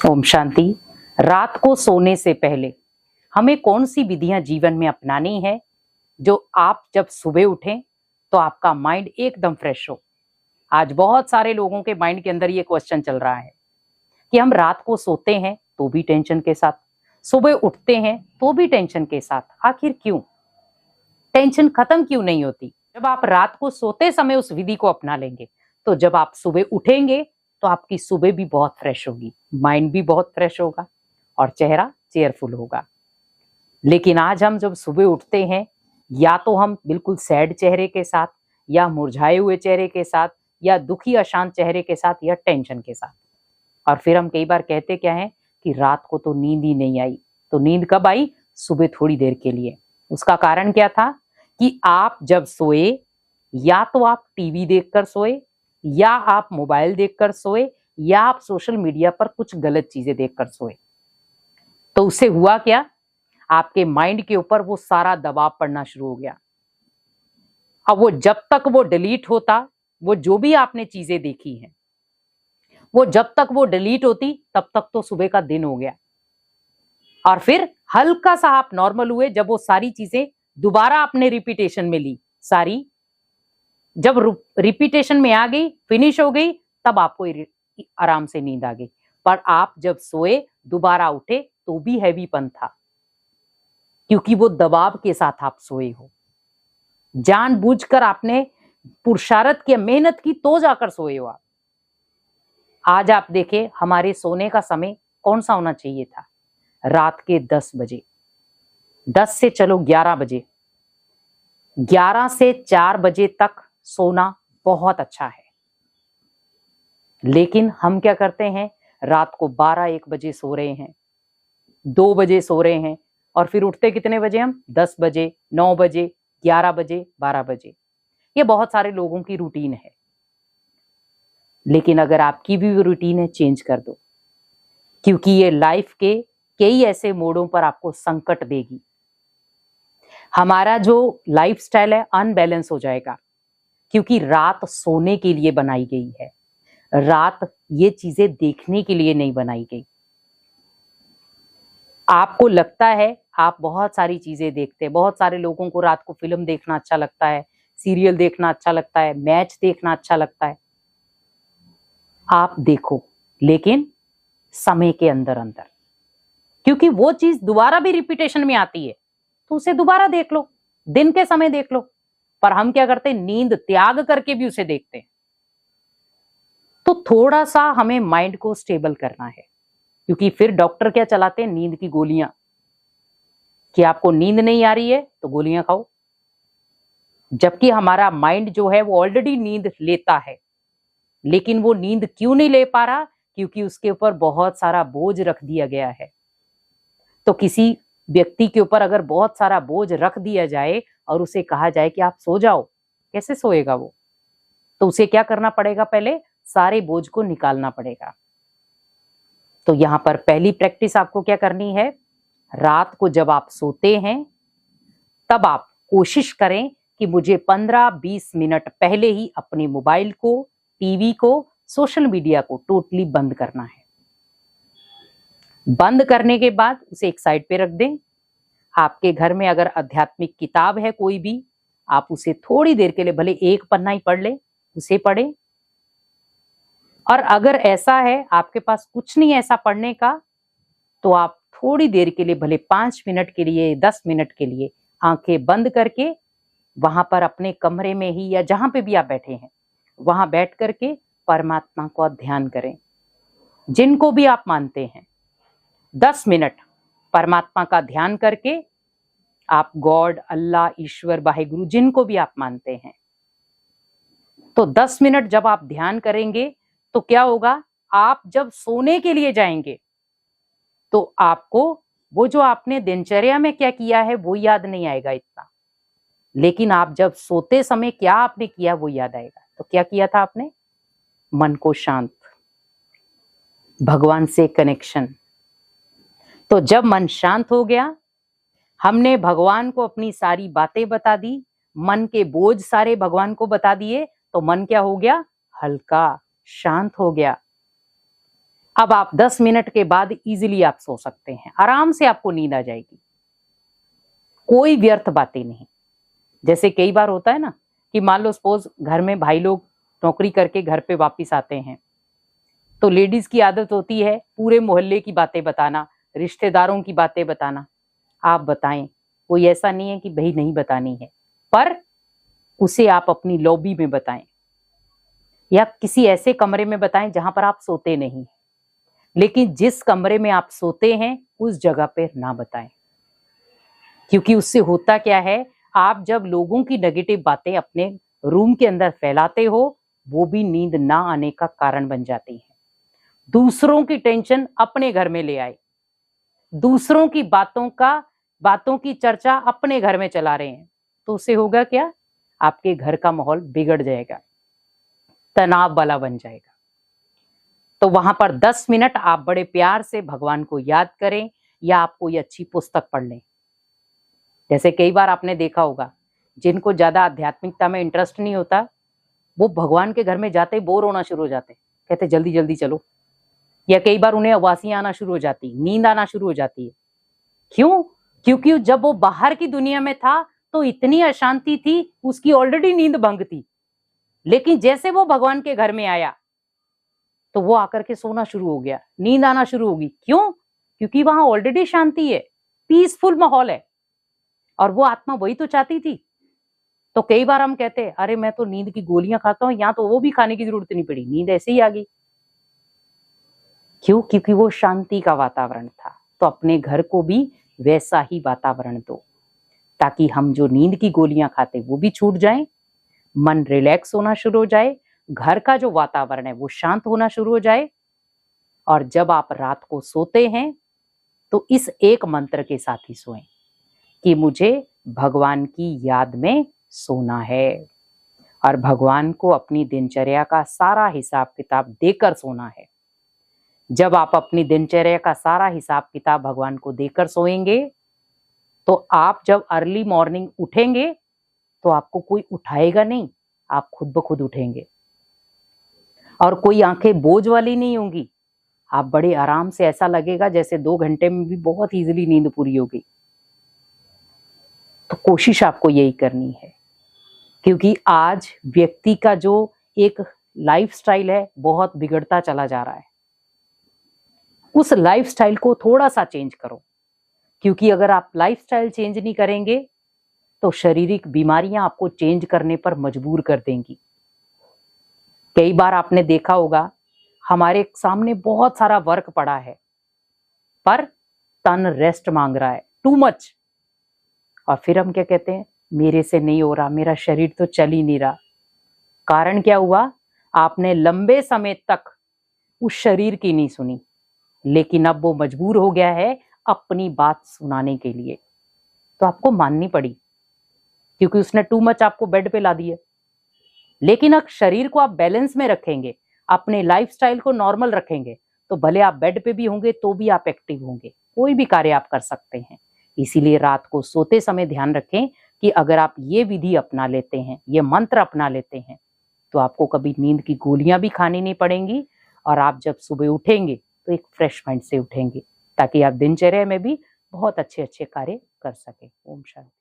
ओम शांति। रात को सोने से पहले हमें कौन सी विधियां जीवन में अपनानी है जो आप जब सुबह उठें तो आपका माइंड एकदम फ्रेश हो। आज बहुत सारे लोगों के माइंड के अंदर ये क्वेश्चन चल रहा है कि हम रात को सोते हैं तो भी टेंशन के साथ, सुबह उठते हैं तो भी टेंशन के साथ। आखिर क्यों? टेंशन खत्म क्यों नहीं होती? जब आप रात को सोते समय उस विधि को अपना लेंगे तो जब आप सुबह उठेंगे तो आपकी सुबह भी बहुत फ्रेश होगी, माइंड भी बहुत फ्रेश होगा और चेहरा चेयरफुल होगा। लेकिन आज हम जब सुबह उठते हैं या तो हम बिल्कुल सैड चेहरे के साथ, या मुरझाए हुए चेहरे के साथ, या दुखी अशांत चेहरे के साथ, या टेंशन के साथ। और फिर हम कई बार कहते क्या है कि रात को तो नींद ही नहीं आई। तो नींद कब आई? सुबह थोड़ी देर के लिए। उसका कारण क्या था कि आप जब सोए या तो आप टीवी देखकर सोए, या आप मोबाइल देखकर सोए, या आप सोशल मीडिया पर कुछ गलत चीजें देखकर सोए। तो उससे हुआ क्या? आपके माइंड के ऊपर वो सारा दबाव पड़ना शुरू हो गया। अब वो जब तक वो डिलीट होता, वो जो भी आपने चीजें देखी हैं, वो जब तक वो डिलीट होती तब तक तो सुबह का दिन हो गया। और फिर हल्का सा आप नॉर्मल हुए जब वो सारी चीजें दोबारा आपने रिपीटेशन में ली। सारी जब रिपीटेशन में आ गई, फिनिश हो गई, तब आपको आराम से नींद आ गई। पर आप जब सोए, दोबारा उठे तो भी हैवीपन था, क्योंकि वो दबाव के साथ आप सोए हो। जानबूझकर आपने पुरुषार्थ की मेहनत की तो जाकर सोए हो आप। आज आप देखें हमारे सोने का समय कौन सा होना चाहिए था? रात के 10 बजे, 10 से चलो 11 बजे, 11 से 4 बजे तक सोना बहुत अच्छा है। लेकिन हम क्या करते हैं? रात को 12-1 बजे सो रहे हैं, 2 बजे सो रहे हैं, और फिर उठते कितने बजे हम? 10 बजे, 9 बजे, 11 बजे, 12 बजे। ये बहुत सारे लोगों की रूटीन है। लेकिन अगर आपकी भी रूटीन है, चेंज कर दो, क्योंकि ये लाइफ के कई ऐसे मोड़ों पर आपको संकट देगी। हमारा जो लाइफस्टाइल है अनबैलेंस हो जाएगा, क्योंकि रात सोने के लिए बनाई गई है। रात ये चीजें देखने के लिए नहीं बनाई गई। आपको लगता है आप बहुत सारी चीजें देखते हैं। बहुत सारे लोगों को रात को फिल्म देखना अच्छा लगता है, सीरियल देखना अच्छा लगता है, मैच देखना अच्छा लगता है। आप देखो, लेकिन समय के अंदर अंदर, क्योंकि वो चीज दोबारा भी रिपीटेशन में आती है, तो उसे दोबारा देख लो, दिन के समय देख लो। पर हम क्या करते हैं? नींद त्याग करके भी उसे देखते हैं। तो थोड़ा सा हमें माइंड को स्टेबल करना है, क्योंकि फिर डॉक्टर क्या चलाते हैं? नींद की गोलियां, कि आपको नींद नहीं आ रही है तो गोलियां खाओ। जबकि हमारा माइंड जो है वो ऑलरेडी नींद लेता है, लेकिन वो नींद क्यों नहीं ले पा रहा? क्योंकि उसके ऊपर बहुत सारा बोझ रख दिया गया है। तो किसी व्यक्ति के ऊपर अगर बहुत सारा बोझ रख दिया जाए और उसे कहा जाए कि आप सो जाओ, कैसे सोएगा वो? तो उसे क्या करना पड़ेगा? पहले सारे बोझ को निकालना पड़ेगा। तो यहां पर पहली प्रैक्टिस आपको क्या करनी है? रात को जब आप सोते हैं तब आप कोशिश करें कि मुझे 15-20 मिनट पहले ही अपने मोबाइल को, टीवी को, सोशल मीडिया को टोटली बंद करना है। बंद करने के बाद उसे एक साइड पे रख दें। आपके घर में अगर आध्यात्मिक किताब है कोई भी, आप उसे थोड़ी देर के लिए, भले एक पन्ना ही पढ़ ले, उसे पढ़ें। और अगर ऐसा है आपके पास कुछ नहीं ऐसा पढ़ने का, तो आप थोड़ी देर के लिए, भले 5 मिनट के लिए, 10 मिनट के लिए, आंखें बंद करके वहां पर अपने कमरे में ही या जहां पे भी आप बैठे हैं वहां बैठ करके परमात्मा को ध्यान करें। जिनको भी आप मानते हैं, 10 मिनट परमात्मा का ध्यान करके, आप गॉड, अल्लाह, ईश्वर, वाहिगुरु, जिनको भी आप मानते हैं, तो 10 मिनट जब आप ध्यान करेंगे तो क्या होगा? आप जब सोने के लिए जाएंगे तो आपको वो जो आपने दिनचर्या में क्या किया है वो याद नहीं आएगा इतना, लेकिन आप जब सोते समय क्या आपने किया वो याद आएगा। तो क्या किया था आपने? मन को शांत, भगवान से कनेक्शन। तो जब मन शांत हो गया, हमने भगवान को अपनी सारी बातें बता दी, मन के बोझ सारे भगवान को बता दिए, तो मन क्या हो गया? हल्का, शांत हो गया। अब आप 10 मिनट के बाद इजीली आप सो सकते हैं, आराम से आपको नींद आ जाएगी, कोई व्यर्थ बातें नहीं। जैसे कई बार होता है ना कि मान लो सपोज घर में भाई लोग नौकरी करके घर पे वापिस आते हैं, तो लेडीज की आदत होती है पूरे मोहल्ले की बातें बताना, रिश्तेदारों की बातें बताना। आप बताएं, कोई ऐसा नहीं है कि भाई नहीं बतानी है, पर उसे आप अपनी लॉबी में बताएं या किसी ऐसे कमरे में बताएं जहां पर आप सोते नहीं, लेकिन जिस कमरे में आप सोते हैं उस जगह पर ना बताएं। क्योंकि उससे होता क्या है, आप जब लोगों की नेगेटिव बातें अपने रूम के अंदर फैलाते हो, वो भी नींद ना आने का कारण बन जाती है। दूसरों की टेंशन अपने घर में ले आए, दूसरों की बातों की चर्चा अपने घर में चला रहे हैं, तो उससे होगा क्या, आपके घर का माहौल बिगड़ जाएगा, तनाव वाला बन जाएगा। तो वहां पर 10 मिनट आप बड़े प्यार से भगवान को याद करें या आप कोई अच्छी पुस्तक पढ़ लें। जैसे कई बार आपने देखा होगा, जिनको ज्यादा आध्यात्मिकता में इंटरेस्ट नहीं होता, वो भगवान के घर में जाते ही बोर होना शुरू हो जाते, कहते जल्दी जल्दी चलो। या कई बार उन्हें उबासियां आना शुरू हो जाती, नींद आना शुरू हो जाती है। क्यों? क्योंकि जब वो बाहर की दुनिया में था तो इतनी अशांति थी, उसकी ऑलरेडी नींद भंग थी। लेकिन जैसे वो भगवान के घर में आया तो वो आकर के सोना शुरू हो गया, नींद आना शुरू होगी। क्यों? क्योंकि वहां ऑलरेडी शांति है, पीसफुल माहौल है, और वो आत्मा वही तो चाहती थी। तो कई बार हम कहते हैं अरे मैं तो नींद की गोलियां खाता हूं, यहां तो वो भी खाने की जरूरत नहीं पड़ी, नींद ऐसे ही आ गई। क्यों? क्योंकि वो शांति का वातावरण था। तो अपने घर को भी वैसा ही वातावरण दो, ताकि हम जो नींद की गोलियां खाते वो भी छूट जाएं, मन रिलैक्स होना शुरू हो जाए, घर का जो वातावरण है वो शांत होना शुरू हो जाए। और जब आप रात को सोते हैं तो इस एक मंत्र के साथ ही सोएं कि मुझे भगवान की याद में सोना है, और भगवान को अपनी दिनचर्या का सारा हिसाब किताब देकर सोना है। जब आप अपनी दिनचर्या का सारा हिसाब किताब भगवान को देकर सोएंगे, तो आप जब अर्ली मॉर्निंग उठेंगे तो आपको कोई उठाएगा नहीं, आप खुद ब खुद उठेंगे, और कोई आंखें बोझ वाली नहीं होंगी। आप बड़े आराम से, ऐसा लगेगा जैसे 2 घंटे में भी बहुत इजीली नींद पूरी हो गई। तो कोशिश आपको यही करनी है, क्योंकि आज व्यक्ति का जो एक लाइफस्टाइल है बहुत बिगड़ता चला जा रहा है। उस लाइफस्टाइल को थोड़ा सा चेंज करो, क्योंकि अगर आप लाइफस्टाइल चेंज नहीं करेंगे तो शारीरिक बीमारियां आपको चेंज करने पर मजबूर कर देंगी। कई बार आपने देखा होगा, हमारे सामने बहुत सारा वर्क पड़ा है, पर तन रेस्ट मांग रहा है, टू मच। और फिर हम क्या कहते हैं, मेरे से नहीं हो रहा, मेरा शरीर तो चल ही नहीं रहा। कारण क्या हुआ? आपने लंबे समय तक उस शरीर की नहीं सुनी, लेकिन अब वो मजबूर हो गया है अपनी बात सुनाने के लिए, तो आपको माननी पड़ी, क्योंकि उसने टू मच आपको बेड पे ला दिया। लेकिन अगर शरीर को आप बैलेंस में रखेंगे, अपने लाइफस्टाइल को नॉर्मल रखेंगे, तो भले आप बेड पे भी होंगे तो भी आप एक्टिव होंगे, कोई भी कार्य आप कर सकते हैं। इसीलिए रात को सोते समय ध्यान रखें कि अगर आप ये विधि अपना लेते हैं, ये मंत्र अपना लेते हैं, तो आपको कभी नींद की गोलियां भी खानी नहीं पड़ेंगी, और आप जब सुबह उठेंगे तो एक फ्रेश माइंड से उठेंगे, ताकि आप दिनचर्या में भी बहुत अच्छे अच्छे कार्य कर सकें। ओम शांति।